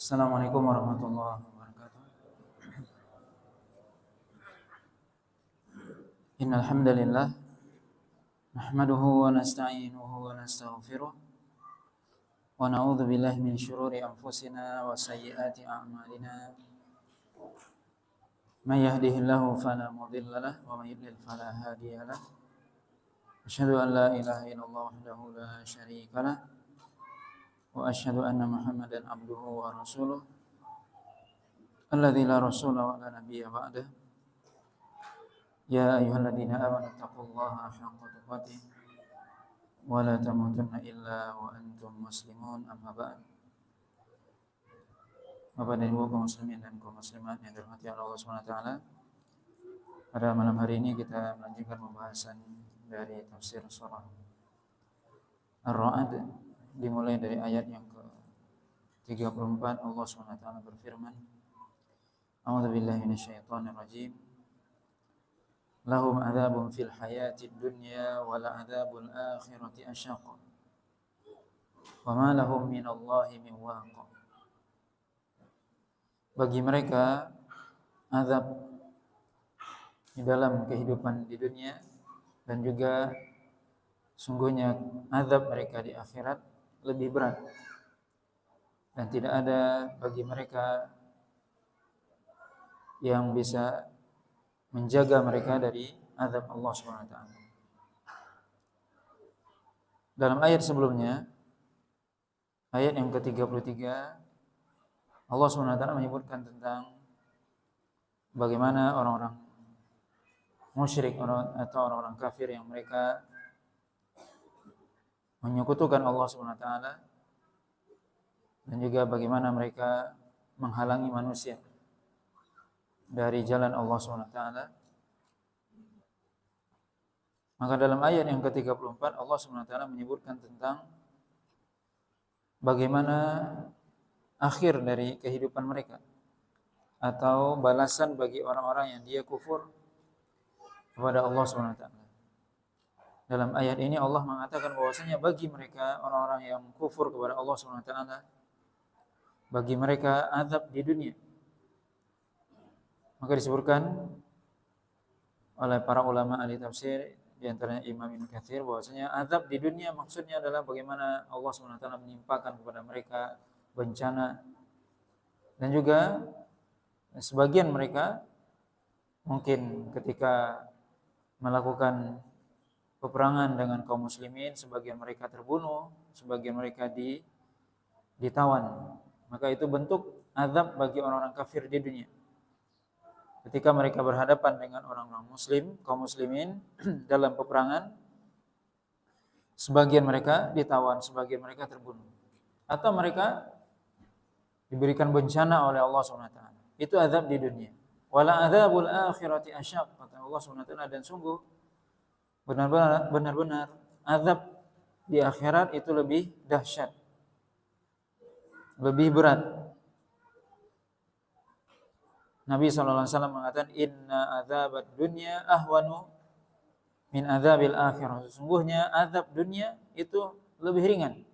Assalamualaikum warahmatullahi wabarakatuh. Innal hamdalillah nahmaduhu wa nasta'inuhu wa nastaghfiruh wa na'udzu billahi min syururi anfusina wa sayyiati a'malina. May yahdihillahu fala mudilla lahu wa may yudlil fala hadiya lahu. Asyhadu an la ilaha illallah wahdahu la syarika lahu wa asyhadu anna Muhammadan abduhu wa rasuluh alladzi la rasula wa la nabiyya ba'dah. Ya ayyuhalladzina amanu taqullaha haqqa tuqatih wa la tamutunna illa wa antum muslimun, amma ba'd. Bapak dan Ibu kaum muslimin dan kaum muslimat yang dirahmati Allah Subhanahu wa taala. Pada malam hari ini kita melanjutkan pembahasan dari tafsir surah Ar-Ra'd, dimulai dari ayat yang ke-34. Allah Subhanahu wa taala berfirman, A'udzubillahi minasyaitonir rajim. Lahum adzabun fil hayatid dunya wal adzabul akhirati asyaq. Wa ma lahum minallahi min waq. Bagi mereka azab di dalam kehidupan di dunia dan juga sungguhnya azab mereka di akhirat lebih berat, dan tidak ada bagi mereka yang bisa menjaga mereka dari azab Allah Subhanahu wa taala. Dalam ayat sebelumnya, ayat yang ke-33, Allah Subhanahu wa taala menyebutkan tentang bagaimana orang-orang musyrik atau orang-orang kafir yang mereka menyekutukan Allah Subhanahu wa taala, dan juga bagaimana mereka menghalangi manusia dari jalan Allah Subhanahu wa taala. Maka dalam ayat yang ke-34 Allah Subhanahu wa taala menyebutkan tentang bagaimana akhir dari kehidupan mereka atau balasan bagi orang-orang yang dia kufur kepada Allah Subhanahu wa taala. Dalam ayat ini Allah mengatakan bahwasanya bagi mereka orang-orang yang kufur kepada Allah Subhanahu wa taala, bagi mereka azab di dunia. Maka disebutkan oleh para ulama ahli tafsir, di antaranya Imam Ibnu Katsir, bahwasanya azab di dunia maksudnya adalah bagaimana Allah Subhanahu wa taala menimpakan kepada mereka bencana, dan juga sebagian mereka mungkin ketika melakukan peperangan dengan kaum muslimin, sebagian mereka terbunuh, sebagian mereka ditawan. Maka itu bentuk azab bagi orang-orang kafir di dunia. Ketika mereka berhadapan dengan orang-orang muslim, kaum muslimin dalam peperangan, sebagian mereka ditawan, sebagian mereka terbunuh, atau mereka diberikan bencana oleh Allah SWT. Itu azab di dunia. Wala adzabul akhirati asyaq, kata Allah SWT, dan sungguh benar-benar azab di akhirat itu lebih dahsyat, lebih berat. Nabi SAW mengatakan, Inna azabad dunya ahwanu min azabil akhirah. Sesungguhnya azab dunia itu lebih ringan.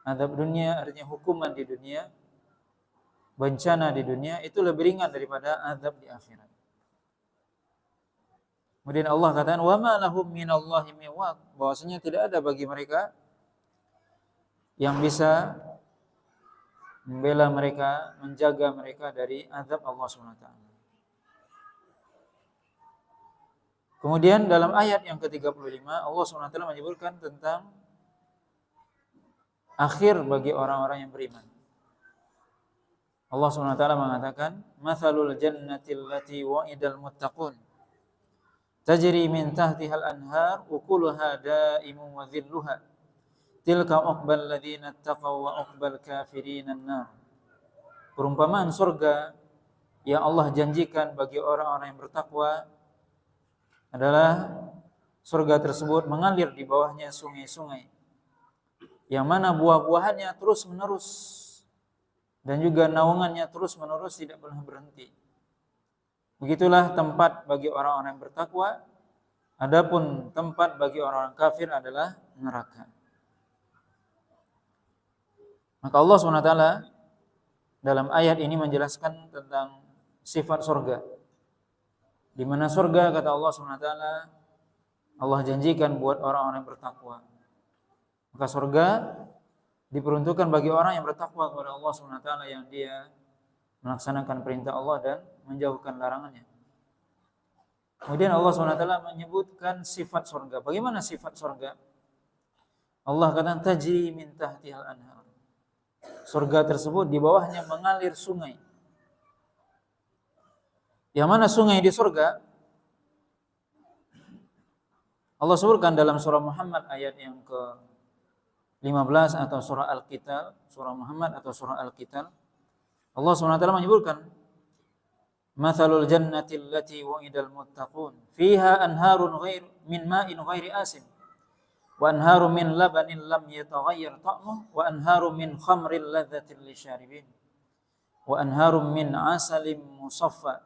Azab dunia artinya hukuman di dunia, bencana di dunia itu lebih ringan daripada azab di akhirat. Kemudian Allah katakan, wa ma lahum minallahi min waq, bahwasanya tidak ada bagi mereka yang bisa membela mereka, menjaga mereka dari azab Allah SWT. Kemudian dalam ayat yang ke-35 Allah SWT menyebutkan tentang akhir bagi orang-orang yang beriman. Allah SWT mengatakan, Mathalul jannatil lati wa'idal muttaqun tajri min tahtihal anhar ukuluha da'imun wa dhilluha tilka uqbal ladzina taqaw wa uqbal kafirin an-nar. Perumpamaan surga yang Allah janjikan bagi orang-orang yang bertakwa adalah surga tersebut mengalir di bawahnya sungai-sungai yang mana buah-buahannya terus-menerus dan juga naungannya terus-menerus, tidak pernah berhenti. Begitulah tempat bagi orang-orang yang bertakwa. Adapun tempat bagi orang-orang kafir adalah neraka. Maka Allah SWT dalam ayat ini menjelaskan tentang sifat surga. Di mana surga kata Allah SWT Allah janjikan buat orang-orang yang bertakwa. Maka surga diperuntukkan bagi orang yang bertakwa kepada Allah SWT yang dia melaksanakan perintah Allah dan menjauhkan larangannya. Kemudian Allah SWT menyebutkan sifat surga. Bagaimana sifat surga? Allah kata tajri min tahtihal anhar. Surga tersebut di bawahnya mengalir sungai. Yang mana sungai di surga? Allah sebutkan dalam surah Muhammad ayat yang ke-15 atau surah Al-Qital, surah Muhammad atau surah Al-Qital. Allah SWT menyebutkan mathalul jannati allati wa'idal muttaqun fiha anharun min ma'in ghairi asin wa anharu min labanin lam yataghayyar ta'muhu wa anharu min khamrin ladzatin lisyaribin wa anharu min asalin musaffa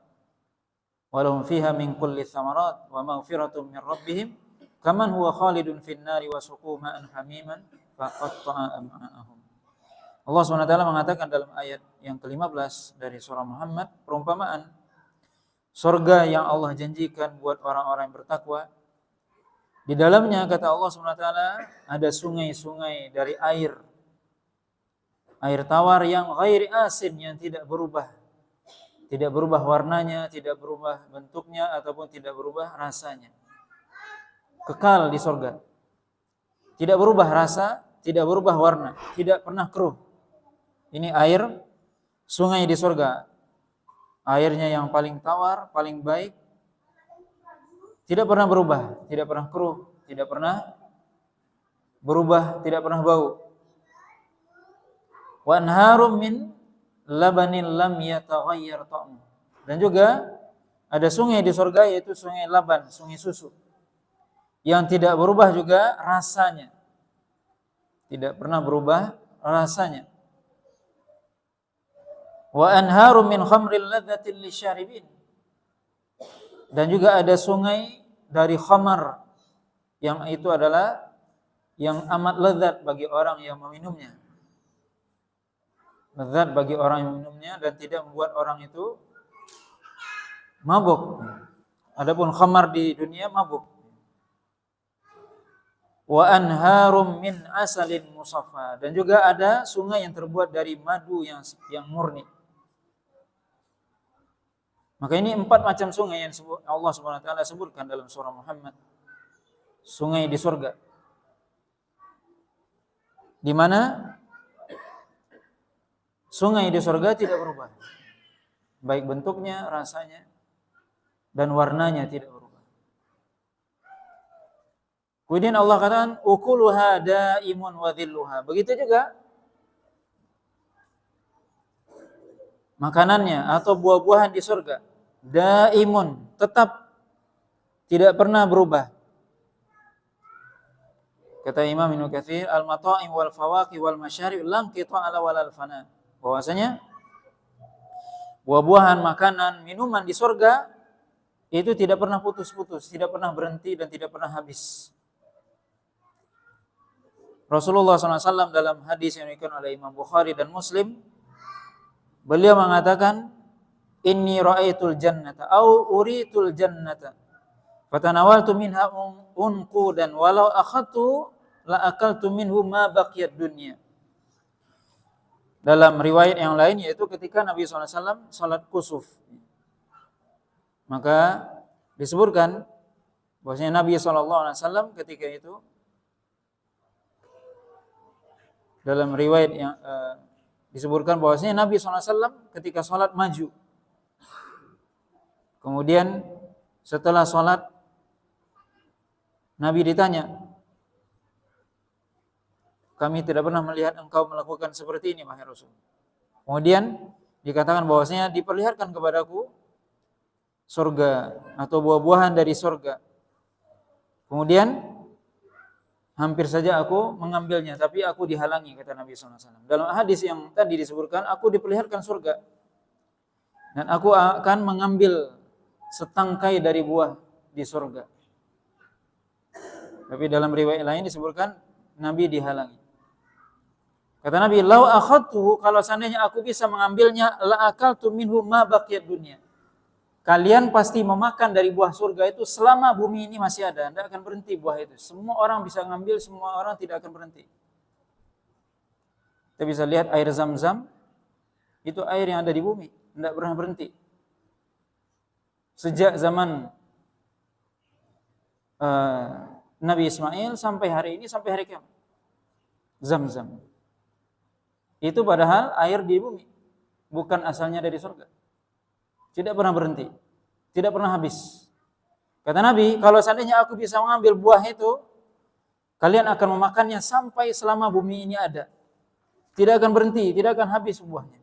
wa lahum fiha min kulli thamarat wa maghfiratun min rabbihim kaman huwa khalidun fin nari wa suqu ma'an hamiman faqatta'a am'a'ahum. Allah SWT mengatakan dalam ayat yang ke-15 dari surah Muhammad perumpamaan surga yang Allah janjikan buat orang-orang yang bertakwa. Di dalamnya kata Allah SWT ada sungai-sungai dari air tawar yang ghairi asin, yang tidak berubah. Tidak berubah warnanya, tidak berubah bentuknya ataupun tidak berubah rasanya. Kekal di surga. Tidak berubah rasa, tidak berubah warna, tidak pernah keruh. Ini air sungai di surga. Airnya yang paling tawar, paling baik. Tidak pernah berubah, tidak pernah keruh, tidak pernah berubah, tidak pernah bau. Wa anharum min labanin lam yataghayyar ta'muhu. Dan juga ada sungai di surga yaitu sungai Laban, sungai susu. Yang tidak berubah juga rasanya. Tidak pernah berubah rasanya. Wa anharum min khamril ladzatin lisyaribin. Dan juga ada sungai dari khamar yang itu adalah yang amat lezat bagi orang yang meminumnya. Lezat bagi orang yang meminumnya dan tidak membuat orang itu mabuk. Adapun khamar di dunia mabuk. Wa anharum min asalin musaffa. Dan juga ada sungai yang terbuat dari madu yang murni. Maka ini 4 macam sungai yang Allah SWT sebutkan dalam surah Muhammad. Sungai di surga. Di mana sungai di surga tidak berubah. Baik bentuknya, rasanya, dan warnanya tidak berubah. Kemudian Allah katakan ukuluha daimun wa dhilluha. Begitu juga makanannya atau buah-buahan di surga daimun, tetap tidak pernah berubah. Kata Imam Ibnu Katsir, al-mata'im wal fawaqih wal masyarib lam qita'ala walal fana. Bahwasanya buah-buahan, makanan, minuman di surga itu tidak pernah putus-putus, tidak pernah berhenti dan tidak pernah habis. Rasulullah SAW dalam hadis yang diriwayatkan oleh Imam Bukhari dan Muslim, beliau mengatakan, inni ra'aitul jannata au uritul jannata fatanawaltu minha unqudan walau akhadtu la akaltu minhu ma baqiyat dunya. Dalam riwayat yang lain yaitu ketika Nabi SAW salat kusuf, maka disebutkan bahwasanya Nabi SAW ketika itu dalam riwayat yang disebutkan bahwasanya Nabi SAW ketika salat maju. Kemudian setelah salat Nabi ditanya, kami tidak pernah melihat engkau melakukan seperti ini, wahai Rasul. Kemudian dikatakan bahwasanya diperlihatkan kepadaku surga atau buah-buahan dari surga. Kemudian hampir saja aku mengambilnya, tapi aku dihalangi, kata Nabi SAW. Dalam hadis yang tadi disebutkan, aku diperlihatkan surga dan aku akan mengambil setangkai dari buah di surga. Tapi dalam riwayat lain disebutkan Nabi dihalangi. Kata Nabi, "Lau akhadtuhu," kalau seandainya aku bisa mengambilnya, la akaltu minhu ma baqiyat dunya. Kalian pasti memakan dari buah surga itu selama bumi ini masih ada, tidak akan berhenti buah itu. Semua orang bisa ngambil, semua orang tidak akan berhenti. Kita bisa lihat air Zam-Zam, itu air yang ada di bumi, tidak pernah berhenti. Sejak zaman Nabi Ismail sampai hari ini, sampai hari kiamat. Zam-Zam. Itu padahal air di bumi, bukan asalnya dari surga. Tidak pernah berhenti, tidak pernah habis. Kata Nabi, kalau seandainya aku bisa mengambil buah itu, kalian akan memakannya sampai selama bumi ini ada. Tidak akan berhenti, tidak akan habis buahnya.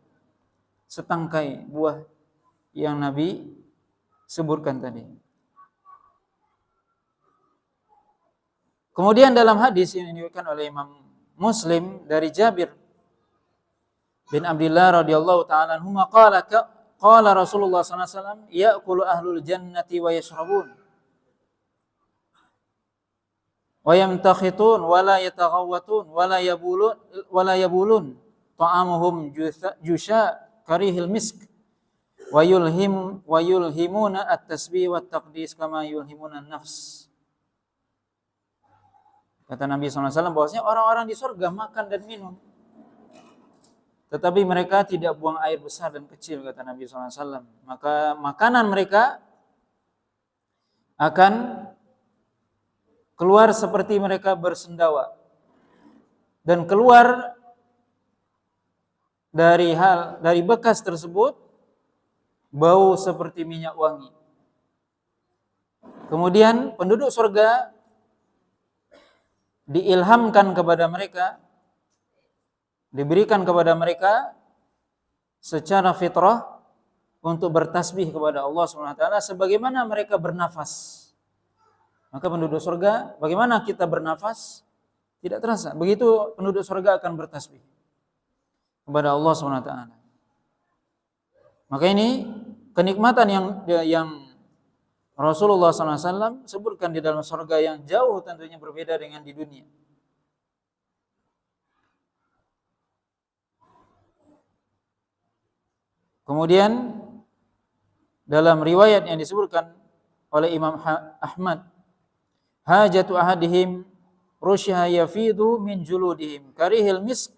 Setangkai buah yang Nabi sebutkan tadi. Kemudian dalam hadis yang diriwayatkan oleh Imam Muslim dari Jabir bin Abdullah radhiyallahu taala anhu, qala Rasulullah sallallahu alaihi wasallam, ya'kulu ahlul jannati wa yashrabun wa yamtakhitun wa la yataghawwatun wa la yabulun ta'amuhum jusha karihil misk wa yulhimuna at-tasbih wa at-taqdis kama yulhimuna an-nafs. Kata Nabi SAW bahwasanya orang-orang di surga makan dan minum, tetapi mereka tidak buang air besar dan kecil, kata Nabi SAW. Maka makanan mereka akan keluar seperti mereka bersendawa, dan keluar dari bekas tersebut bau seperti minyak wangi. Kemudian penduduk surga diilhamkan kepada mereka, diberikan kepada mereka secara fitrah untuk bertasbih kepada Allah SWT sebagaimana mereka bernafas. Maka penduduk surga, bagaimana kita bernafas? Tidak terasa. Begitu penduduk surga akan bertasbih kepada Allah SWT. Maka ini kenikmatan yang Rasulullah SAW sebutkan di dalam surga yang jauh tentunya berbeda dengan di dunia. Kemudian dalam riwayat yang disebutkan oleh Imam Ahmad, hajatu ahadihim rusyaha yafidu min juludihim karihil misk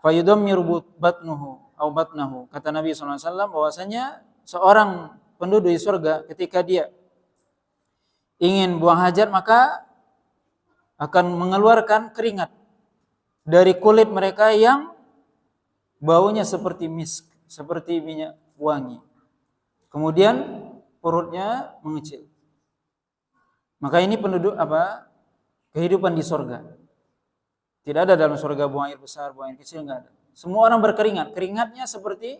fayudammiru batnuhu au batnahu. Kata Nabi SAW bahwasanya seorang penduduk di surga ketika dia ingin buang hajat maka akan mengeluarkan keringat dari kulit mereka yang baunya seperti misk, seperti minyak wangi. Kemudian perutnya mengecil. Maka ini penduduk kehidupan di surga. Tidak ada dalam surga buang air besar, buang air kecil, enggak ada. Semua orang berkeringat. Keringatnya seperti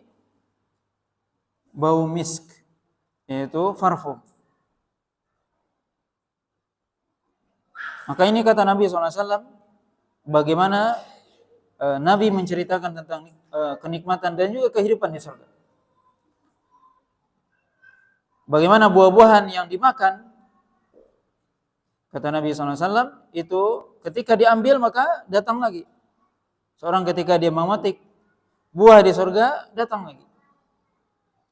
bau misk, yaitu parfum. Maka ini kata Nabi SAW, bagaimana Nabi menceritakan tentang kenikmatan dan juga kehidupan di surga. Bagaimana buah-buahan yang dimakan, kata Nabi SAW, itu ketika diambil maka datang lagi. Seorang ketika dia memetik buah di surga, datang lagi.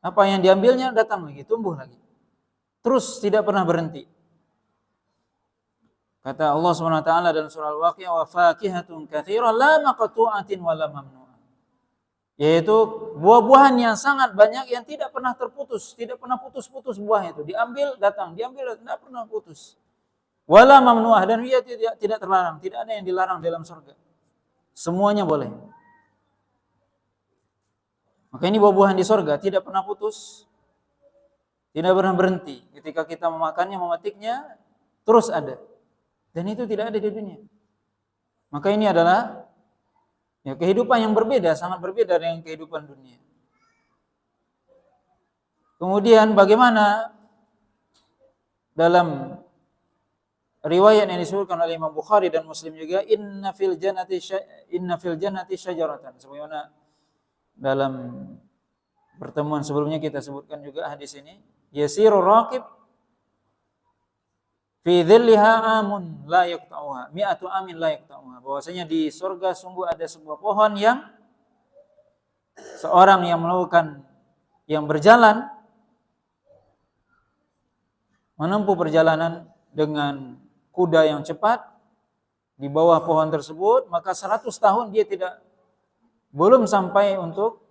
Apa yang diambilnya datang lagi, tumbuh lagi. Terus tidak pernah berhenti. Kata Allah SWT dalam surah Al-Waqi'ah, wa fakihatun katsirah la maqtu'atin wa la mamnu'ah. Yaitu buah-buahan yang sangat banyak yang tidak pernah terputus, tidak pernah putus-putus buah itu. Diambil datang, tidak pernah putus. Wala mamnu'ah, dan ia tidak terlarang, tidak ada yang dilarang dalam surga. Semuanya boleh. Maka ini buah-buahan di surga tidak pernah putus, tidak pernah berhenti. Ketika kita memakannya, memetiknya, terus ada. Dan itu tidak ada di dunia. Maka ini adalah kehidupan yang berbeda, sangat berbeda dengan kehidupan dunia. Kemudian bagaimana dalam riwayat yang disebutkan oleh Imam Bukhari dan Muslim juga, inna fil jannati syajaratan. Sebagaimana dalam pertemuan sebelumnya kita sebutkan juga hadis ini, yasirur raqib fi dhilliha amun la yaqta'uha, mi'atu amin la yaqta'uha. Bahwasanya di surga sungguh ada sebuah pohon yang seorang yang melakukan yang berjalan menempuh perjalanan dengan kuda yang cepat di bawah pohon tersebut, maka 100 tahun dia belum sampai untuk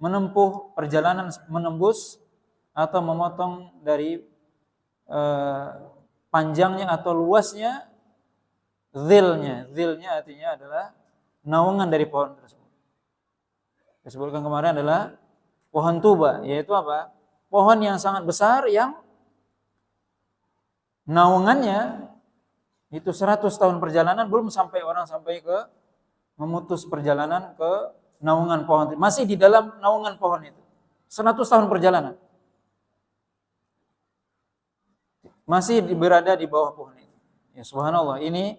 menempuh perjalanan menembus atau memotong dari panjangnya atau luasnya zilnya. Zilnya artinya adalah naungan dari pohon tersebut. Disebutkan kemarin adalah pohon tuba, yaitu apa? Pohon yang sangat besar yang naungannya itu 100 tahun perjalanan belum sampai orang sampai ke memutus perjalanan ke naungan pohon. Masih di dalam naungan pohon itu. 100 tahun perjalanan. Masih berada di bawah pohon itu. Ya subhanallah, ini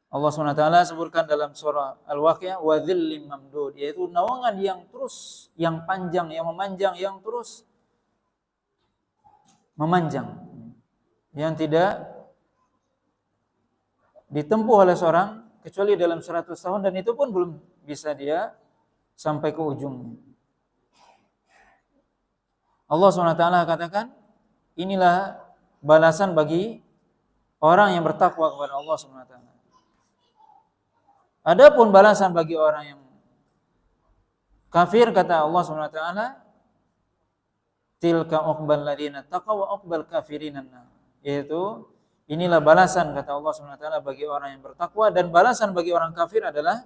Allah SWT sebutkan dalam surah Al-Waqiah wa dhillim mamdud, yaitu naungan yang terus, yang panjang, yang memanjang, yang terus memanjang, yang tidak ditempuh oleh seorang kecuali dalam 100 tahun, dan itu pun belum bisa dia sampai ke ujungnya. Allah SWT katakan, inilah balasan bagi orang yang bertakwa kepada Allah SWT. Adapun balasan bagi orang yang kafir, kata Allah SWT, tilka uqbal ladina taqaw wa uqbal kafirinan, yaitu inilah balasan, kata Allah SWT, bagi orang yang bertakwa, dan balasan bagi orang kafir adalah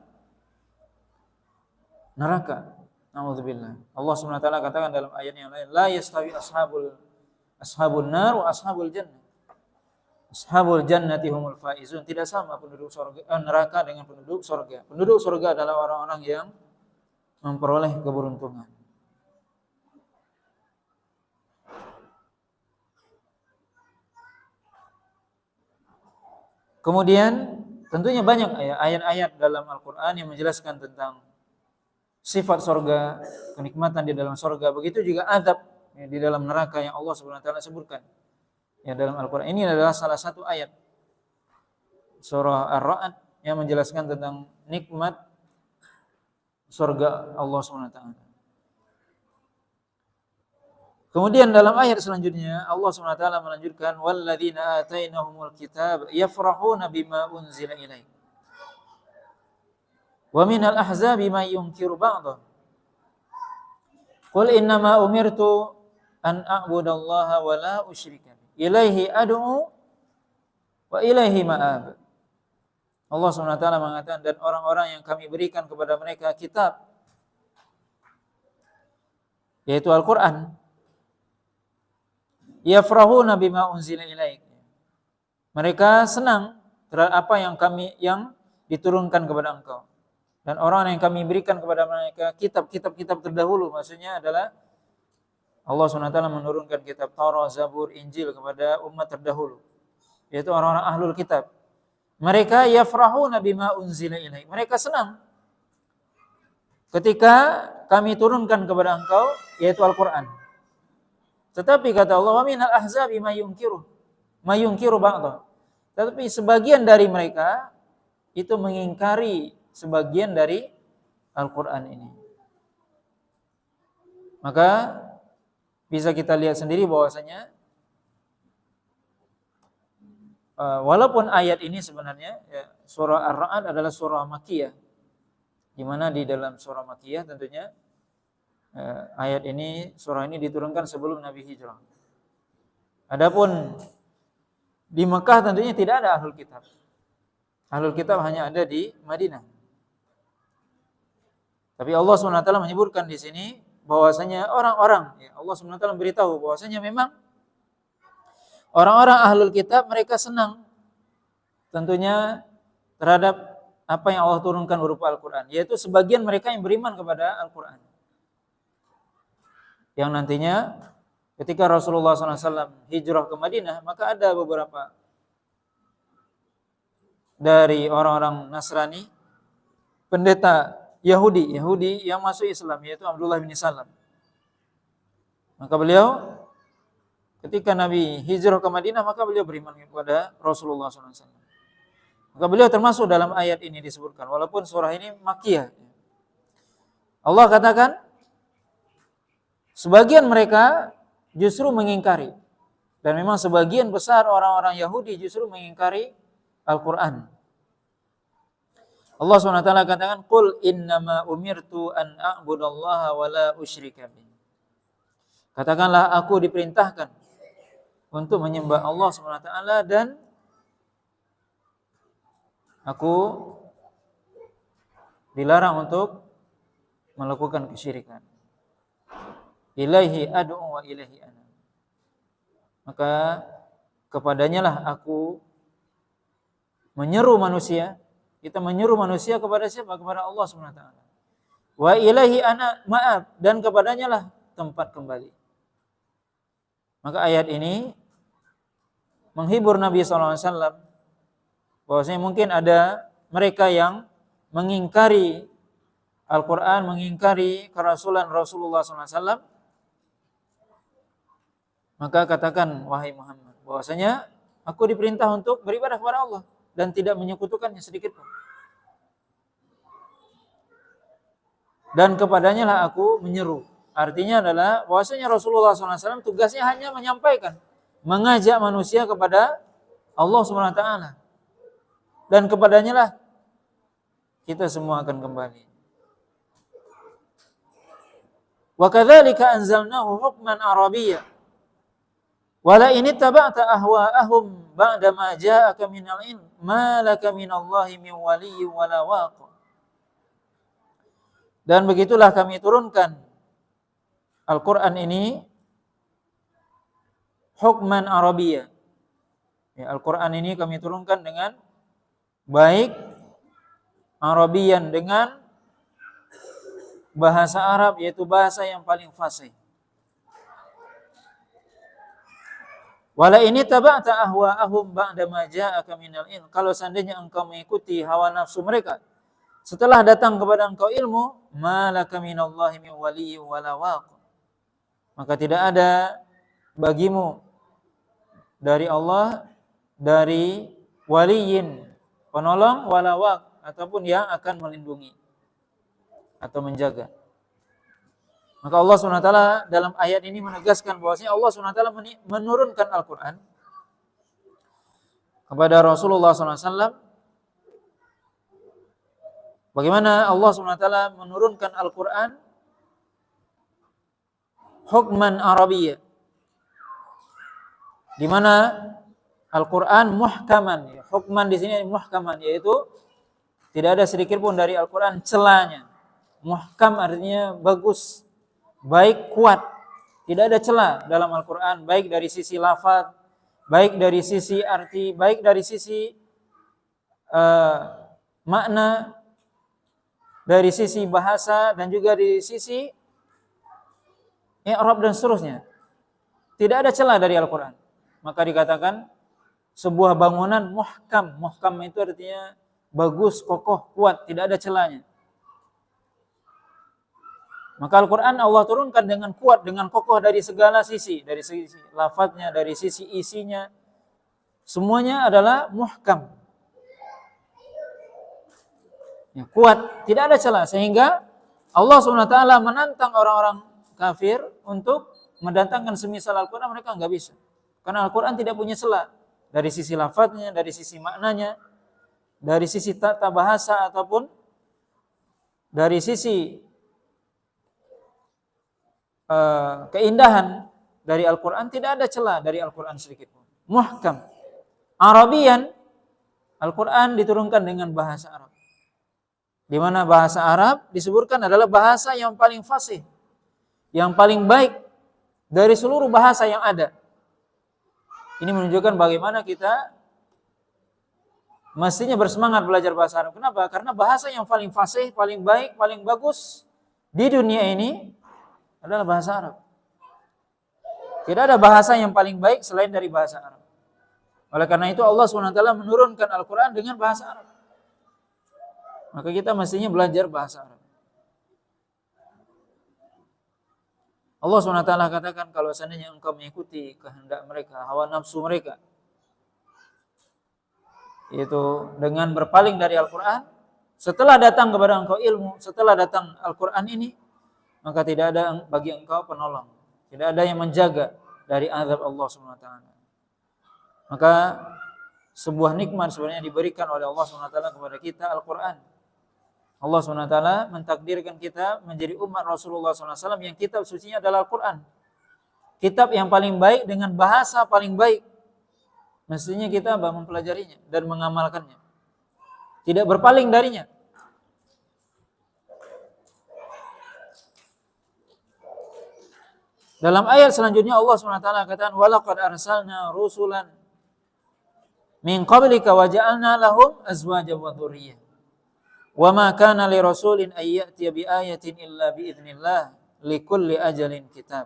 neraka. Na'udzubillah. Allah SWT katakan dalam ayat yang lain, la yastawi ashabul nar wa ashabul jannah. Ashabul jannati humul faizun. Tidak sama penduduk neraka dengan penduduk surga. Penduduk surga adalah orang-orang yang memperoleh keberuntungan. Kemudian tentunya banyak ayat-ayat dalam Al-Quran yang menjelaskan tentang sifat surga, kenikmatan di dalam surga. Begitu juga azab di dalam neraka yang Allah SWT sebutkan ya dalam Al-Quran. Ini adalah salah satu ayat surah Ar-Ra'd yang menjelaskan tentang nikmat surga Allah SWT. Kemudian dalam ayat selanjutnya Allah SWT melanjutkan, walladzina atainahumul kitab yafrahuna bima unzila ilaik wa minal ahzabi may yunkiru ba'dahu qul innama umirtu an a'budallaha wa la usyrika ilaihi ad'u wa ilaihi ma'ab. Allah SWT mengatakan, dan orang-orang yang kami berikan kepada mereka kitab, yaitu Al-Quran, yafrahuna bima unzila ilaik, mereka senang terhadap apa yang diturunkan kepada engkau. Dan orang yang kami berikan kepada mereka kitab terdahulu, maksudnya adalah Allah SWT menurunkan kitab Taurat, Zabur, Injil kepada umat terdahulu, yaitu orang-orang ahlul kitab. Mereka yafrahuna bima unzila ilaik, mereka senang ketika kami turunkan kepada engkau, yaitu Al-Quran. Tetapi kata Allah, wa minal ahzabi may yunkiru ba'dahu. Tetapi sebagian dari mereka itu mengingkari sebagian dari Al-Quran ini. Maka bisa kita lihat sendiri bahwasanya walaupun ayat ini sebenarnya surah Ar-Ra'd adalah surah Makkiyah, di mana di dalam surah Makkiyah tentunya ayat ini, surah ini diturunkan sebelum Nabi hijrah. Adapun di Mekah tentunya tidak ada ahlul kitab. Ahlul kitab hanya ada di Madinah. Tapi Allah SWT menyebutkan di sini bahwasanya orang-orang, Allah SWT memberitahu bahwasanya memang orang-orang ahlul kitab mereka senang tentunya terhadap apa yang Allah turunkan berupa Al-Quran, yaitu sebagian mereka yang beriman kepada Al-Quran, yang nantinya ketika Rasulullah SAW hijrah ke Madinah, maka ada beberapa dari orang-orang Nasrani, pendeta Yahudi yang masuk Islam, yaitu Abdullah bin Salam. Maka beliau Ketika Nabi hijrah ke Madinah, maka beliau beriman kepada Rasulullah SAW. Maka beliau termasuk dalam ayat ini disebutkan, walaupun surah ini Makkiyah. Allah katakan, sebagian mereka justru mengingkari. Dan memang sebagian besar orang-orang Yahudi justru mengingkari Al-Quran. Allah SWT katakan, Qul innama umirtu an a'budallaha wa la usyrika bih. Katakanlah, aku diperintahkan untuk menyembah Allah SWT dan aku dilarang untuk melakukan kesyirikan. Ilaihi ad'u wa ilaihi ana. Maka kepadanya lah aku menyeru manusia. Kita menyeru manusia kepada siapa? Kepada Allah SWT. Wa ilaihi ana, maaf, dan kepadanya lah tempat kembali. Maka ayat ini menghibur Nabi SAW bahwasanya mungkin ada mereka yang mengingkari Al-Quran, mengingkari kerasulan Rasulullah SAW. Maka katakan, wahai Muhammad, bahwasanya aku diperintah untuk beribadah kepada Allah dan tidak menyekutukannya sedikit pun. Dan kepadanya lah aku menyeru. Artinya adalah bahwasanya Rasulullah SAW tugasnya hanya menyampaikan, mengajak manusia kepada Allah SWT. Dan kepadanya lah kita semua akan kembali. Wa kadzalika anzalnahu hukman arabiyya. Wala in ittaba'ta ahwa'ahum ba'da ma ja'aka minal ilm ma laka minallahi min waliyyin wala waq. Dan begitulah kami turunkan Al-Qur'an ini hukman arabiyya. Ya, Al-Qur'an ini kami turunkan dengan baik Arabian, dengan bahasa Arab, yaitu bahasa yang paling fasih. Wala ini taba'ta ahwa'ahum ba'da ma ja'aka minal ilm. Kalau seandainya engkau mengikuti hawa nafsu mereka setelah datang kepada engkau ilmu, malaka minallahi min waliyyin wala waq. Maka tidak ada bagimu dari Allah, dari waliyin, penolong, wala waq, ataupun yang akan melindungi atau menjaga. Maka Allah SWT dalam ayat ini menegaskan bahwasanya Allah SWT menurunkan Al-Quran kepada Rasulullah SAW. Bagaimana Allah SWT menurunkan Al-Quran hukman Arabiyyah, di mana Al-Quran muhkaman. Hukman di sini muhkaman, yaitu tidak ada sedikit pun dari Al-Quran celahnya. Muhkam artinya bagus, baik, kuat. Tidak ada celah dalam Al-Quran, baik dari sisi lafaz, baik dari sisi arti, baik dari sisi makna, dari sisi bahasa, dan juga dari sisi i'rab dan seterusnya. Tidak ada celah dari Al-Quran. Maka dikatakan sebuah bangunan muhkam. Muhkam itu artinya bagus, kokoh, kuat, tidak ada celahnya. Maka Al-Quran Allah turunkan dengan kuat, dengan kokoh dari segala sisi. Dari sisi lafadznya, dari sisi isinya. Semuanya adalah muhkam. Ya, kuat, tidak ada celah. Sehingga Allah SWT menantang orang-orang kafir untuk mendatangkan semisal Al-Quran, mereka enggak bisa. Karena Al-Quran tidak punya celah. Dari sisi lafadznya, dari sisi maknanya, dari sisi tata bahasa, ataupun dari sisi keindahan dari Al-Quran, tidak ada celah dari Al-Quran sedikit pun. Muhkam. Arabian, Al-Quran diturunkan dengan bahasa Arab. Di mana bahasa Arab disebutkan adalah bahasa yang paling fasih, yang paling baik dari seluruh bahasa yang ada. Ini menunjukkan bagaimana kita mestinya bersemangat belajar bahasa Arab. Kenapa? Karena bahasa yang paling fasih, paling baik, paling bagus di dunia ini adalah bahasa Arab. Tidak ada bahasa yang paling baik selain dari bahasa Arab. Oleh karena itu Allah SWT menurunkan Al-Quran dengan bahasa Arab. Maka kita mestinya belajar bahasa Arab. Allah SWT katakan kalau seandainya engkau mengikuti kehendak mereka, hawa nafsu mereka, yaitu dengan berpaling dari Al-Quran, setelah datang kepada engkau ilmu, setelah datang Al-Quran ini, maka tidak ada bagi engkau penolong, tidak ada yang menjaga dari azab Allah SWT. Maka sebuah nikmat sebenarnya diberikan oleh Allah SWT kepada kita, Al-Quran. Allah SWT mentakdirkan kita menjadi umat Rasulullah SAW yang kitab sucinya adalah Al-Quran. Kitab yang paling baik dengan bahasa paling baik. Mestinya kita mempelajarinya dan mengamalkannya. Tidak berpaling darinya. Dalam ayat selanjutnya Allah SWT katakan, وَلَقَدْ أَرْسَلْنَا رُسُلًا مِنْ قَبْلِكَ وَجَعَلْنَا لَهُمْ أَزْوَاجًا وَذُرِّيَّةً وَمَا كَانَ لِرَسُولٍ أَنْ يَأْتِيَ بِآيَةٍ إِلَّا بِإِذْنِ اللَّهِ لِكُلِّ أَجَلٍ كِتَابٌ.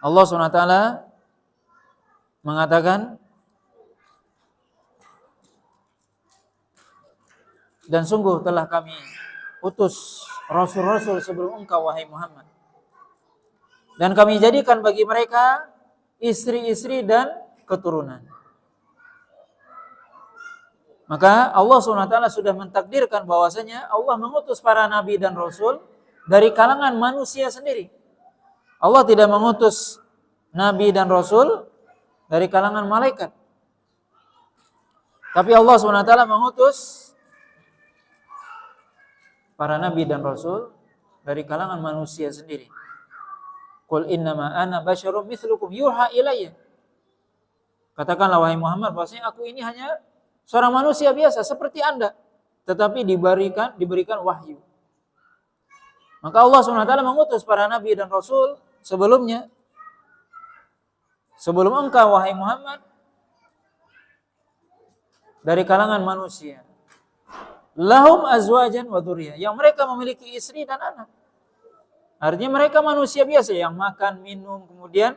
Allah SWT mengatakan, dan sungguh telah kami utus rasul-rasul sebelum engkau wahai Muhammad, dan kami jadikan bagi mereka istri-istri dan keturunan. Maka Allah SWT sudah mentakdirkan bahwasanya Allah mengutus para nabi dan rasul dari kalangan manusia sendiri. Allah tidak mengutus nabi dan rasul dari kalangan malaikat. Tapi Allah SWT mengutus para nabi dan rasul dari kalangan manusia sendiri. Qul innama ana basyarum mithlukum yuha ilayya. Katakanlah wahai Muhammad bahwasanya aku ini hanya seorang manusia biasa seperti Anda, tetapi diberikan wahyu. Maka Allah SWT mengutus para nabi dan rasul sebelumnya. Sebelum engkau wahai Muhammad dari kalangan manusia. Lahum azwajan wa dzurriyyah, yang mereka memiliki istri dan anak. Artinya mereka manusia biasa yang makan, minum, kemudian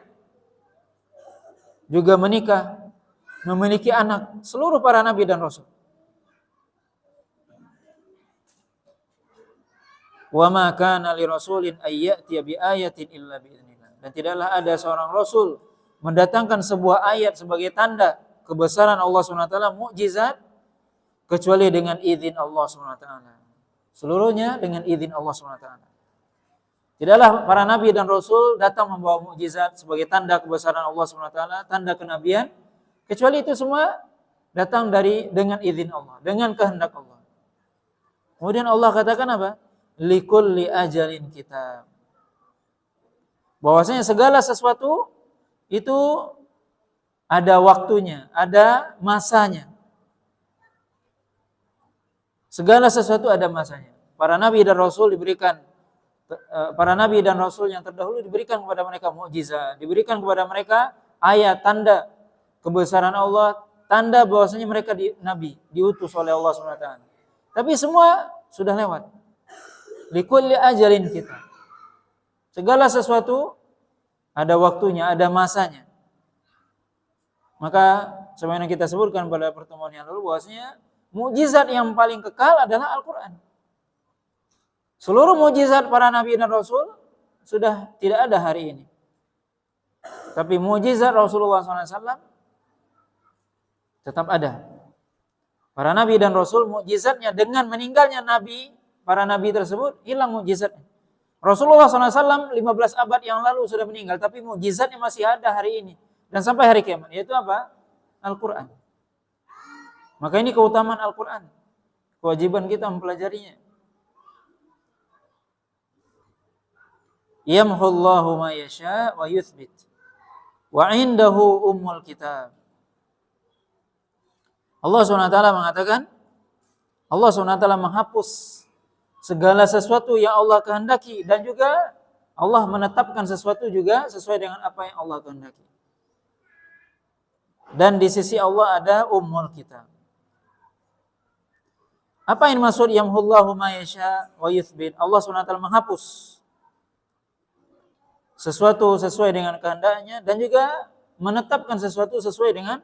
juga menikah, memiliki anak. Seluruh para nabi dan rasul. Wa ma kana li rasulin ay ya'tiya bi ayatin illa bi idznillah. Dan tidaklah ada seorang rasul mendatangkan sebuah ayat sebagai tanda kebesaran Allah SWT, mukjizat, kecuali dengan izin Allah SWT. Seluruhnya dengan izin Allah SWT. Tidaklah para nabi dan rasul datang membawa mukjizat sebagai tanda kebesaran Allah SWT, tanda kenabian, kecuali itu semua datang dengan izin Allah, dengan kehendak Allah. Kemudian Allah katakan apa? Likulli ajalin kitab. Bahwasanya segala sesuatu itu ada waktunya, ada masanya. Segala sesuatu ada masanya. Para nabi dan rasul yang terdahulu diberikan kepada mereka mukjizat, diberikan kepada mereka ayat, tanda kebesaran Allah, tanda bahwasanya mereka nabi, diutus oleh Allah SWT. Tapi semua sudah lewat. Likulli ajalin kita. Segala sesuatu ada waktunya, ada masanya. Maka sebagaimana kita sebutkan pada pertemuan yang lalu bahwasanya mukjizat yang paling kekal adalah Al-Quran. Seluruh mukjizat para nabi dan rasul sudah tidak ada hari ini. Tapi mukjizat Rasulullah SAW tetap ada. Para nabi dan rasul mukjizatnya dengan meninggalnya para nabi tersebut hilang mukjizatnya. Rasulullah SAW 15 abad yang lalu sudah meninggal, tapi mukjizatnya masih ada hari ini dan sampai hari kiamat. Yaitu apa? Al-Quran. Maka ini keutamaan Al-Quran. Kewajiban kita mempelajarinya. Yamhullahu ma yasha wa yuthbit. Wa indahu ummul kitab. Allah SWT mengatakan, Allah SWT menghapus segala sesuatu yang Allah kehendaki, dan juga Allah menetapkan sesuatu juga sesuai dengan apa yang Allah kehendaki. Dan di sisi Allah ada ummul kitab. Apa yang maksud yamhullahu ma yasha wa yuthbit? Allah SWT menghapus sesuatu sesuai dengan kehendaknya dan juga menetapkan sesuatu sesuai dengan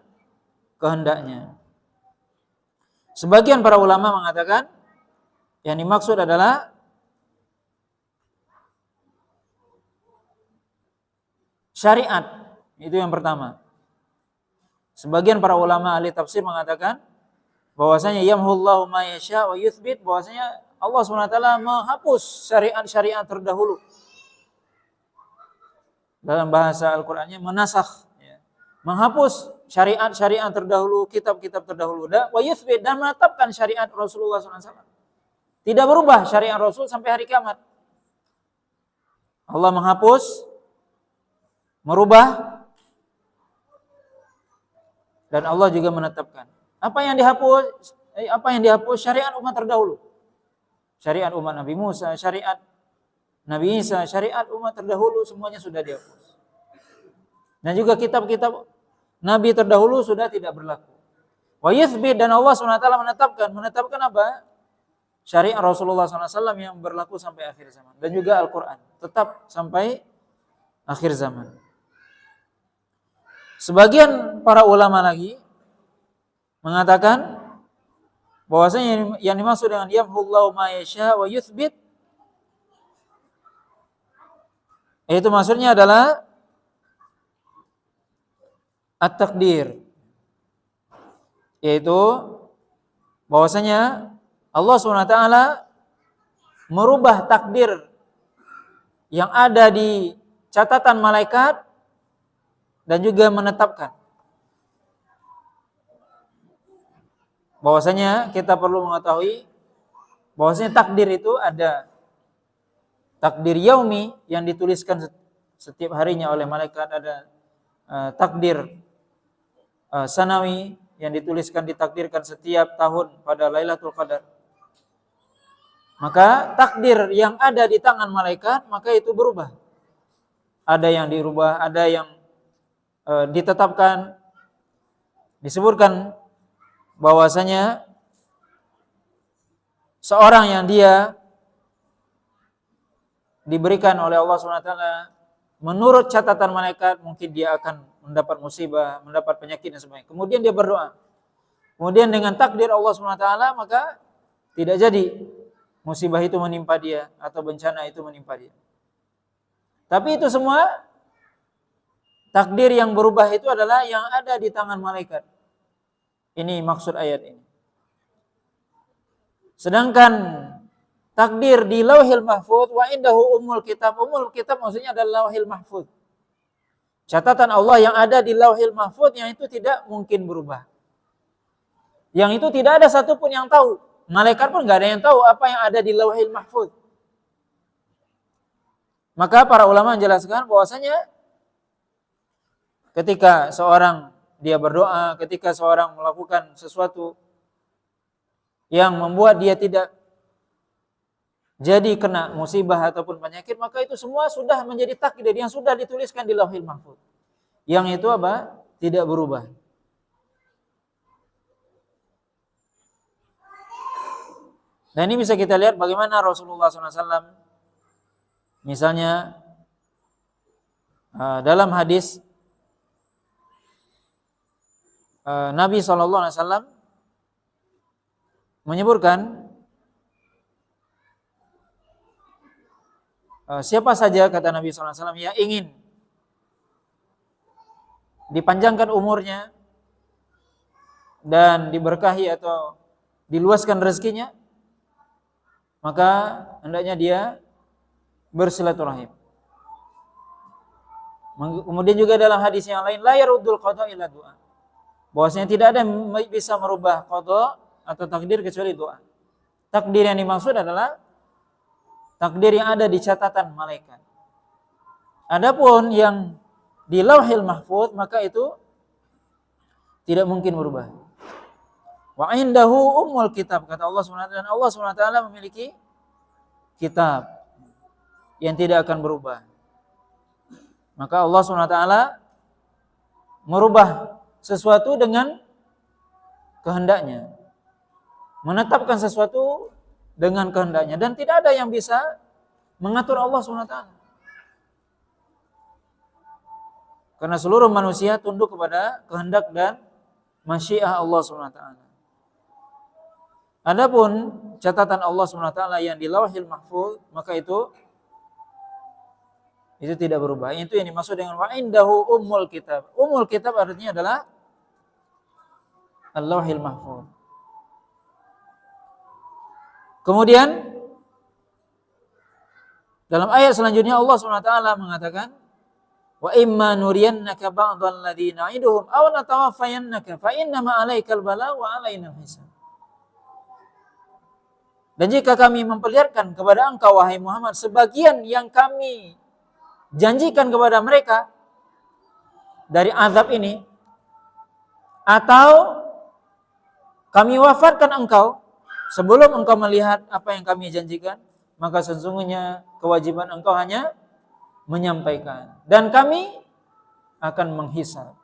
kehendaknya. Sebagian para ulama mengatakan yang dimaksud adalah syariat. Itu yang pertama. Sebagian para ulama ahli tafsir mengatakan bahwasanya yamhullahu ma yasha wa yuthbit, bahwasanya Allah SWT menghapus syariat-syariat terdahulu. Dalam bahasa Al-Qur'annya menasakh, ya. Menghapus syariat-syariat terdahulu, kitab-kitab terdahulu, wa yuthbit, dan menetapkan syariat Rasulullah SAW. Tidak berubah syariat Rasul sampai hari kiamat. Allah menghapus, merubah, dan Allah juga menetapkan. Apa yang dihapus? Syariat umat terdahulu. Syariat umat Nabi Musa, syariat Nabi Isa, syariat umat terdahulu, semuanya sudah dihapus. Dan juga kitab-kitab Nabi terdahulu sudah tidak berlaku. Wa yuthbit, dan Allah SWT menetapkan apa? Syariat Rasulullah SAW yang berlaku sampai akhir zaman. Dan juga Al-Quran tetap sampai akhir zaman. Sebagian para ulama lagi mengatakan bahwasanya yang dimaksud dengan yamhullahu ma yasha wa yuthbit, itu maksudnya adalah at-takdir, yaitu bahwasanya Allah SWT merubah takdir yang ada di catatan malaikat dan juga menetapkan. Bahwasanya kita perlu mengetahui bahwasanya takdir itu ada takdir yaumi yang dituliskan setiap harinya oleh malaikat, ada takdir sanawi yang dituliskan, ditakdirkan setiap tahun pada Lailatul Qadar. Maka takdir yang ada di tangan malaikat maka itu berubah. Ada yang dirubah, ada yang ditetapkan. Disebutkan bahwasanya seorang yang dia diberikan oleh Allah SWT menurut catatan malaikat, mungkin dia akan mendapat musibah, mendapat penyakit dan sebagainya. Kemudian dia berdoa. Kemudian dengan takdir Allah SWT maka tidak jadi musibah itu menimpa dia atau bencana itu menimpa dia. Tapi itu semua takdir yang berubah itu adalah yang ada di tangan malaikat. Ini maksud ayat ini. Sedangkan takdir di Lauhil Mahfuz wa indahu ummul kitab. Ummul kitab maksudnya adalah Lauhil Mahfuz. Catatan Allah yang ada di Lauhil Mahfuz yang itu tidak mungkin berubah. Yang itu tidak ada satupun yang tahu. Malaikat pun enggak ada yang tahu apa yang ada di Lauhil Mahfuz. Maka para ulama menjelaskan bahwasanya ketika seorang dia berdoa, ketika seorang melakukan sesuatu yang membuat dia tidak jadi kena musibah ataupun penyakit, maka itu semua sudah menjadi takdir yang sudah dituliskan di Lauhil Mahfuz. Yang itu apa? Tidak berubah. Dan ini bisa kita lihat bagaimana Rasulullah SAW misalnya dalam hadis Nabi SAW menyebutkan siapa saja, kata Nabi SAW, yang ingin dipanjangkan umurnya dan diberkahi atau diluaskan rezekinya, maka hendaknya dia bersilaturahim. Kemudian juga dalam hadis yang lain, la yaruddul qada illa du'a. Bahwasanya tidak ada yang bisa merubah qada atau takdir kecuali doa. Takdir yang dimaksud adalah takdir yang ada di catatan malaikat. Adapun yang di Lauhil Mahfuz maka itu tidak mungkin berubah. Wa indahu ummul kitab, kata Allah SWT, dan Allah SWT memiliki kitab yang tidak akan berubah. Maka Allah SWT merubah sesuatu dengan kehendaknya, menetapkan sesuatu dengan kehendaknya, dan tidak ada yang bisa mengatur Allah SWT. Karena seluruh manusia tunduk kepada kehendak dan masyiah Allah SWT. Adapun catatan Allah SWT yang di Lauhil Mahfuz, maka itu Itu tidak berubah. Itu yang dimaksud dengan wa indahu ummul kitab. Ummul kitab artinya adalah Al-Lauhil Mahfuz. Kemudian dalam ayat selanjutnya Allah SWT mengatakan wa imma nuriyannaka ba'dal ladzi na'iduhum aw natawaffayannaka fa innama 'alaikal balagh wa 'alaina hisab. Dan jika kami memperlihatkan kepada engkau wahai Muhammad sebagian yang kami janjikan kepada mereka dari azab ini, atau kami wafatkan engkau sebelum engkau melihat apa yang kami janjikan, maka sesungguhnya kewajiban engkau hanya menyampaikan dan kami akan menghisab.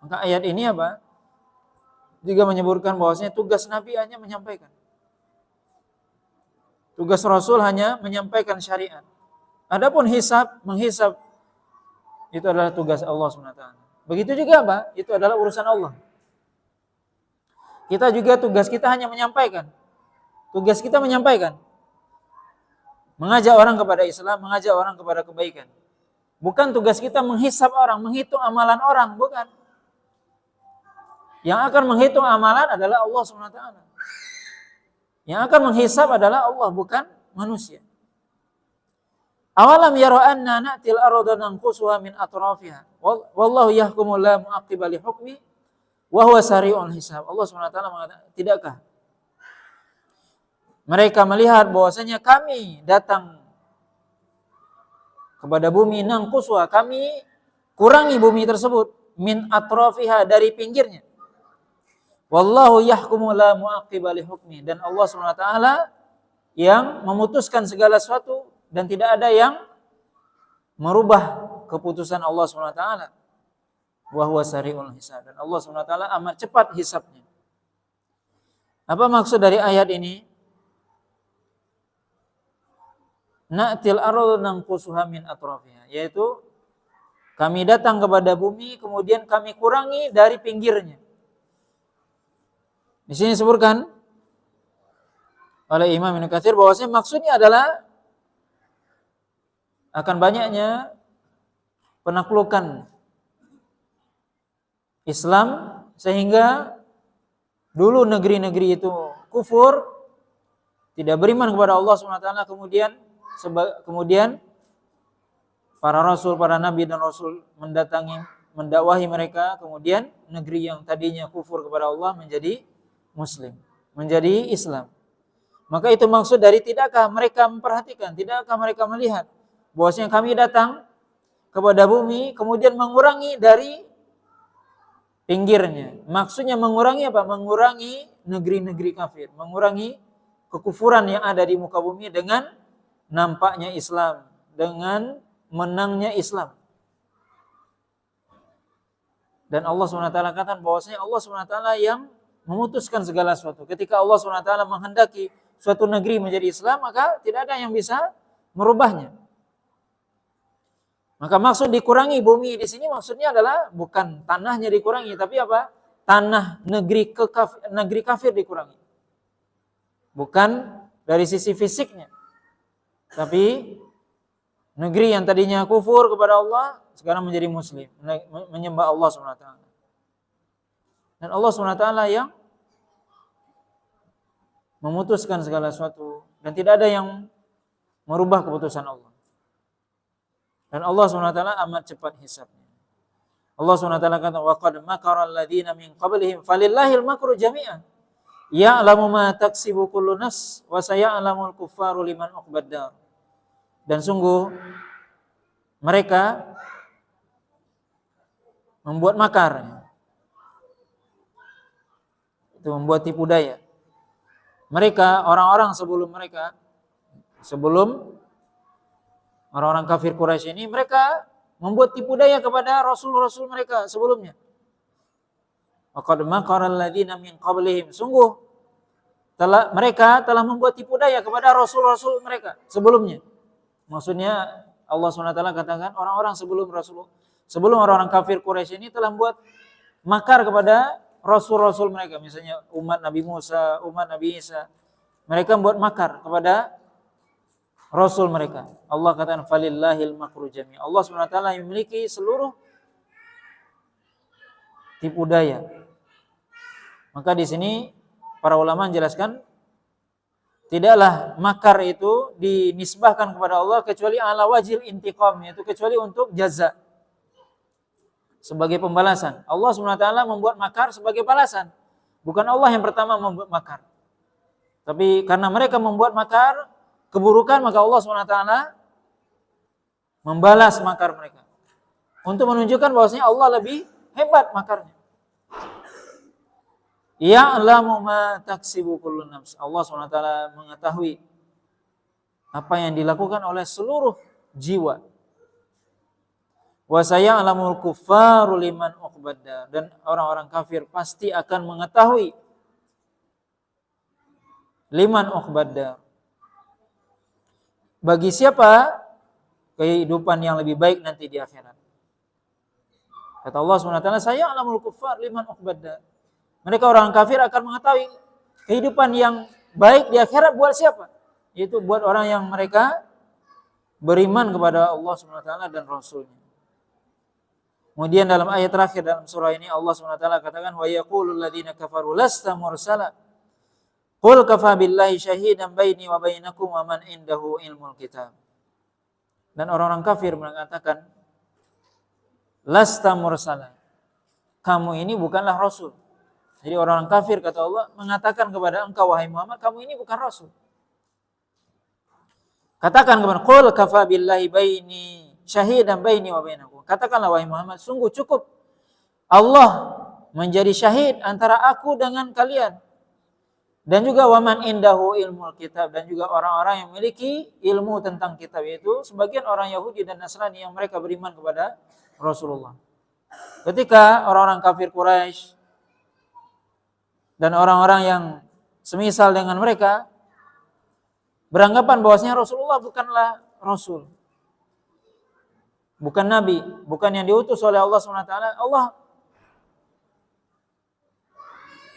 Maka ayat ini apa? Juga menyebutkan bahwasanya tugas Nabi hanya menyampaikan. Tugas Rasul hanya menyampaikan syariat. Adapun menghisab itu adalah tugas Allah SWT. Begitu juga apa? Itu adalah urusan Allah. Kita juga tugas kita hanya menyampaikan. Tugas kita menyampaikan. Mengajak orang kepada Islam, mengajak orang kepada kebaikan. Bukan tugas kita menghisab orang, menghitung amalan orang, bukan. Yang akan menghitung amalan adalah Allah SWT. Yang akan menghisab adalah Allah, bukan manusia. Awalam yara anna na'til arda nanqusuha min atrafiha wallahu yahkumu la mu'aqqiba li hukmi wa huwa sari'ul hisab. Allah SWT mengatakan, tidakkah mereka melihat bahwasanya kami datang kepada bumi, nangkuswa, kami kurangi bumi tersebut, min atrafiha, dari pinggirnya. Wallahu yahkumu la mu'aqqiba li hukmi, dan Allah SWT yang memutuskan segala sesuatu dan tidak ada yang merubah keputusan Allah SWT. Wa huwa sari'ul hisab, dan Allah SWT amat cepat hisabnya. Apa maksud dari ayat ini? Na'til arda nanqusuha min atrafiha, yaitu kami datang kepada bumi kemudian kami kurangi dari pinggirnya. Di sini disebutkan oleh Imam Ibnu Katsir bahwasanya maksudnya adalah akan banyaknya penaklukan Islam sehingga dulu negeri-negeri itu kufur, tidak beriman kepada Allah SWT, kemudian para rasul, para nabi dan rasul mendatangi, mendakwahi mereka, kemudian negeri yang tadinya kufur kepada Allah menjadi muslim, menjadi Islam. Maka itu maksud dari tidakkah mereka memperhatikan, tidakkah mereka melihat bahwasanya kami datang kepada bumi kemudian mengurangi dari pinggirnya. Maksudnya mengurangi apa? Mengurangi negeri-negeri kafir, mengurangi kekufuran yang ada di muka bumi dengan nampaknya Islam, dengan menangnya Islam. Dan Allah SWT katakan bahwasanya Allah SWT yang memutuskan segala sesuatu. Ketika Allah SWT menghendaki suatu negeri menjadi Islam, maka tidak ada yang bisa merubahnya. Maka maksud dikurangi bumi di sini maksudnya adalah bukan tanahnya dikurangi, tapi apa? Tanah negeri kafir dikurangi. Bukan dari sisi fisiknya, tapi negeri yang tadinya kufur kepada Allah sekarang menjadi muslim, menyembah Allah SWT. Dan Allah SWT yang memutuskan segala sesuatu dan tidak ada yang merubah keputusan Allah. Dan Allah SWT amat cepat hisabnya. Allah SWT kata, wa qad makara alladziina min qablihim falillahil makru jami'an ya'lamu ma taksibu kullu nafs wa saya'lamul kuffaru liman uqbad dar. Dan sungguh mereka membuat makar, itu membuat tipu daya. Mereka, orang-orang sebelum mereka, sebelum orang-orang kafir Quraisy ini, mereka membuat tipu daya kepada rasul-rasul mereka sebelumnya. Waqad makara alladziina min qablihim, sungguh mereka telah membuat tipu daya kepada rasul-rasul mereka sebelumnya. Maksudnya Allah SWT katakan orang-orang sebelum orang-orang kafir Quraisy ini telah membuat makar kepada rasul-rasul mereka, misalnya umat Nabi Musa, umat Nabi Isa. Mereka membuat makar kepada rasul mereka. Allah katakan falillahil makru jami'. Allah Subhanahu wa taala yang memiliki seluruh tipu daya. Maka di sini para ulama menjelaskan tidaklah makar itu dinisbahkan kepada Allah kecuali ala wajil intiqam, yaitu kecuali untuk jaza, sebagai pembalasan. Allah Subhanahu wa taala membuat makar sebagai balasan. Bukan Allah yang pertama membuat makar. Tapi karena mereka membuat makar keburukan, maka Allah Subhanahu wa taala membalas makar mereka. Untuk menunjukkan bahwasanya Allah lebih hebat makarnya. Ya'lamu ma taksibu kullu nafs. Allah SWT mengetahui apa yang dilakukan oleh seluruh jiwa. Wa saya'lamul kuffaru liman uqbadda. Dan orang-orang kafir pasti akan mengetahui liman uqbadda. Bagi siapa kehidupan yang lebih baik nanti di akhirat. Kata Allah SWT, saya'lamul kuffar liman uqbadda. Mereka orang kafir akan mengetahui kehidupan yang baik di akhirat buat siapa? Yaitu buat orang yang mereka beriman kepada Allah Subhanahu wa taala dan Rasul-Nya. Kemudian dalam ayat terakhir dalam surah ini Allah Subhanahu wa taala katakan wa yaqulul ladzina kafaru lasta mursala. Qul kafa billahi syahidan baini wa bainakum wa man indahu ilmul kitab. Dan orang-orang kafir mengatakan lasta mursala. Kamu ini bukanlah rasul. Jadi orang kafir kata Allah mengatakan kepada engkau wahai Muhammad, kamu ini bukan rasul. Katakan kepada qul kafa billahi baini syahidan baini wa bainakum. Katakanlah wahai Muhammad, sungguh cukup Allah menjadi syahid antara aku dengan kalian. Dan juga waman indahu ilmul kitab, dan juga orang-orang yang memiliki ilmu tentang kitab, yaitu sebagian orang Yahudi dan Nasrani yang mereka beriman kepada Rasulullah. Ketika orang-orang kafir Quraisy dan orang-orang yang semisal dengan mereka beranggapan bahwasanya Rasulullah bukanlah Rasul, bukan Nabi, bukan yang diutus oleh Allah SWT. Allah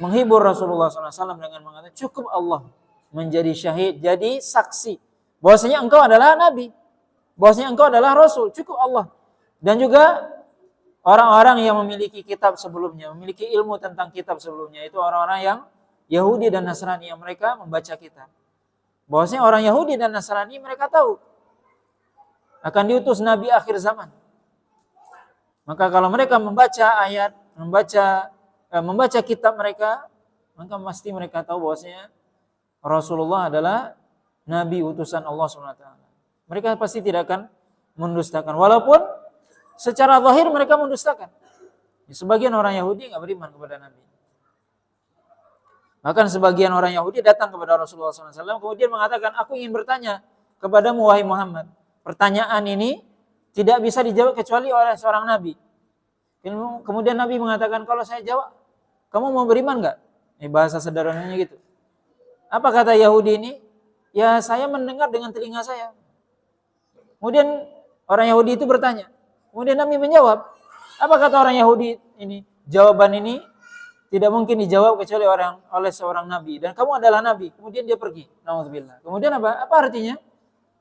menghibur Rasulullah SAW dengan mengatakan cukup Allah menjadi syahid, jadi saksi bahwasanya engkau adalah Nabi, bahwasanya engkau adalah Rasul, cukup Allah. Dan juga orang-orang yang memiliki kitab sebelumnya, memiliki ilmu tentang kitab sebelumnya, itu orang-orang yang Yahudi dan Nasrani yang mereka membaca kitab. Bahwasanya orang Yahudi dan Nasrani mereka tahu akan diutus Nabi akhir zaman. Maka kalau mereka membaca ayat, membaca kitab mereka, maka pasti mereka tahu bahwasanya Rasulullah adalah Nabi utusan Allah SWT. Mereka pasti tidak akan mendustakan, walaupun secara zahir mereka mendustakan. Sebagian orang Yahudi enggak beriman kepada Nabi. Bahkan sebagian orang Yahudi datang kepada Rasulullah SAW kemudian mengatakan, aku ingin bertanya kepadamu wahai Muhammad. Pertanyaan ini tidak bisa dijawab kecuali oleh seorang Nabi. Kemudian Nabi mengatakan, kalau saya jawab, kamu mau beriman enggak? Ini bahasa sederhananya gitu. Apa kata Yahudi ini? Ya saya mendengar dengan telinga saya. Kemudian orang Yahudi itu bertanya. Kemudian Nabi menjawab. Apa kata orang Yahudi ini? Jawaban ini tidak mungkin dijawab kecuali oleh seorang Nabi. Dan kamu adalah Nabi. Kemudian dia pergi. Na'udzubillah. Kemudian apa? Apa artinya?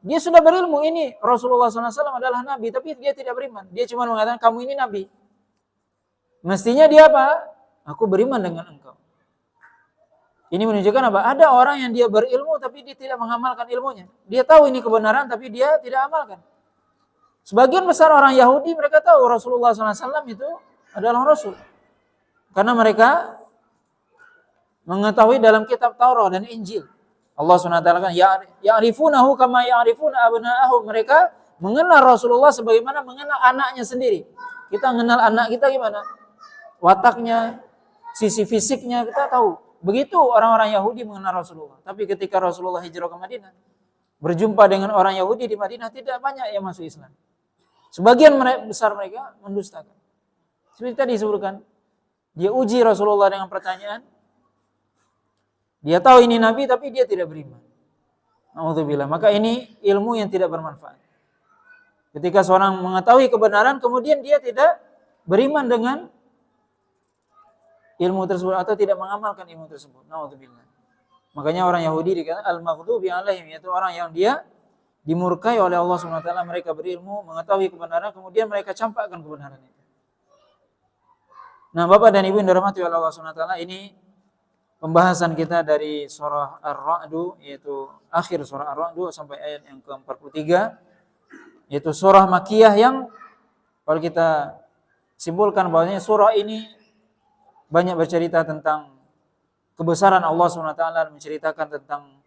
Dia sudah berilmu, ini Rasulullah SAW adalah Nabi. Tapi dia tidak beriman. Dia cuma mengatakan kamu ini Nabi. Mestinya dia apa? Aku beriman dengan engkau. Ini menunjukkan apa? Ada orang yang dia berilmu tapi dia tidak mengamalkan ilmunya. Dia tahu ini kebenaran tapi dia tidak amalkan. Sebagian besar orang Yahudi mereka tahu Rasulullah SAW itu adalah Rasul. Karena mereka mengetahui dalam kitab Taurat dan Injil. Allah SWT kan ya'rifunahu kama ya'rifuna abna'ahum. Mereka mengenal Rasulullah sebagaimana mengenal anaknya sendiri. Kita mengenal anak kita gimana? Wataknya, sisi fisiknya kita tahu. Begitu orang-orang Yahudi mengenal Rasulullah. Tapi ketika Rasulullah hijrah ke Madinah, berjumpa dengan orang Yahudi di Madinah, tidak banyak yang masuk Islam. Sebagian besar mereka mendustakan. Seperti tadi disebutkan, dia uji Rasulullah dengan pertanyaan. Dia tahu ini Nabi tapi dia tidak beriman. Na'udzubillah. Maka ini ilmu yang tidak bermanfaat. Ketika seorang mengetahui kebenaran kemudian dia tidak beriman dengan ilmu tersebut atau tidak mengamalkan ilmu tersebut. Na'udzubillah. Makanya orang Yahudi dikatakan al-maghdubi alaihim, yaitu orang yang dia dimurkai oleh Allah Subhanahu wa taala, mereka berilmu, mengetahui kebenaran, kemudian mereka campakkan kebenaran itu. Nah, Bapak dan Ibu yang dirahmati oleh Allah Subhanahu wa taala, ini pembahasan kita dari surah Ar-Ra'd, yaitu akhir surah Ar-Ra'd sampai ayat yang ke-43, yaitu surah Makkiyah yang kalau kita simpulkan bahwasanya surah ini banyak bercerita tentang kebesaran Allah Subhanahu wa taala, menceritakan tentang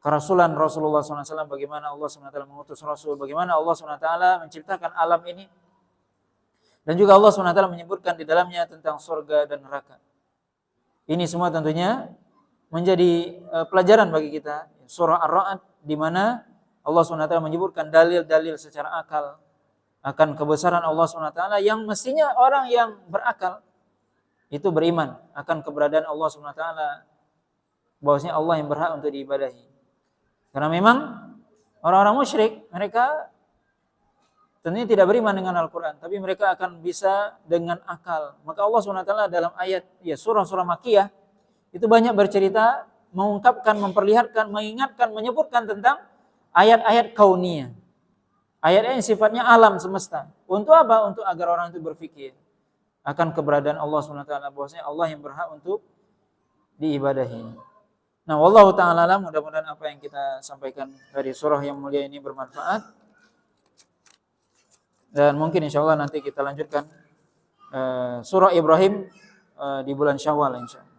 kerasulan Rasulullah SAW, bagaimana Allah SWT mengutus Rasul, bagaimana Allah SWT menciptakan alam ini, dan juga Allah SWT menyebutkan di dalamnya tentang surga dan neraka. Ini semua tentunya menjadi pelajaran bagi kita. Surah Ar-Ra'd di mana Allah SWT menyebutkan dalil-dalil secara akal akan kebesaran Allah SWT yang mestinya orang yang berakal itu beriman akan keberadaan Allah SWT, bahwasanya Allah yang berhak untuk diibadahi. Karena memang orang-orang musyrik, mereka tentunya tidak beriman dengan Al-Quran, tapi mereka akan bisa dengan akal. Maka Allah SWT dalam ayat surah-surah Makkiyah itu banyak bercerita, mengungkapkan, memperlihatkan, mengingatkan, menyebutkan tentang ayat-ayat kauniyah, ayat-ayat yang sifatnya alam semesta. Untuk apa? Untuk agar orang itu berpikir akan keberadaan Allah SWT, bahwasanya Allah yang berhak untuk diibadahi. Nah, wallahu ta'ala alam, mudah-mudahan apa yang kita sampaikan dari surah yang mulia ini bermanfaat. Dan mungkin insya Allah nanti kita lanjutkan surah Ibrahim di bulan Syawal insya Allah.